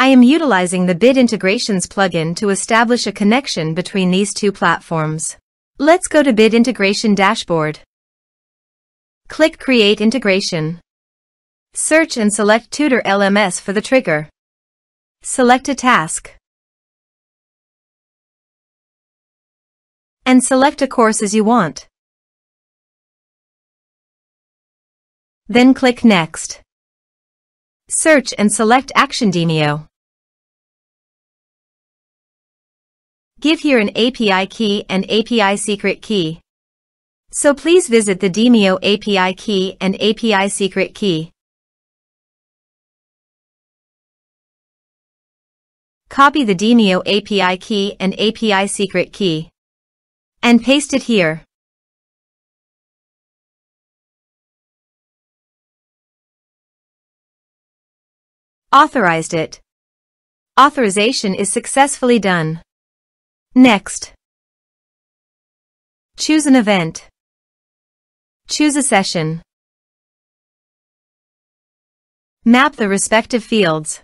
I am utilizing the Bit Integrations plugin to establish a connection between these two platforms. Let's go to Bit Integration Dashboard. Click Create Integration. Search and select Tutor LMS for the trigger. Select a task. And select a course as you want. Then click Next. Search and select Action Demio. Give here an API key and API secret key. So please visit the Demio API key and API secret key. Copy the Demio API key and API secret key. And paste it here. Authorized it. Authorization is successfully done. Next. Choose an event. Choose a session. Map the respective fields.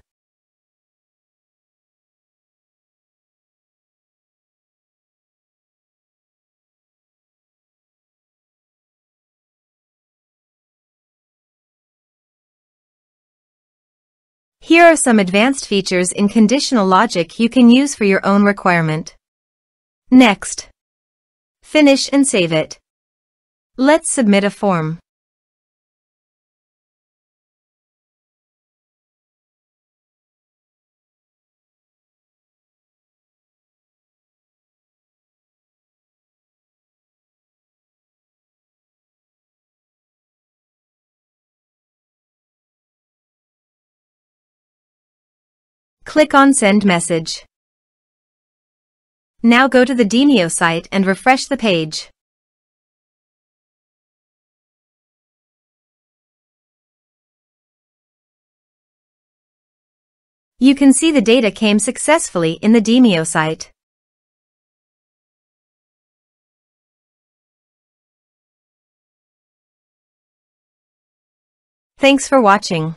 Here are some advanced features in conditional logic you can use for your own requirement. Next. Finish and save it. Let's submit a form. Click on Send Message. Now go to the Demio site and refresh the page. You can see the data came successfully in the Demio site. Thanks for watching.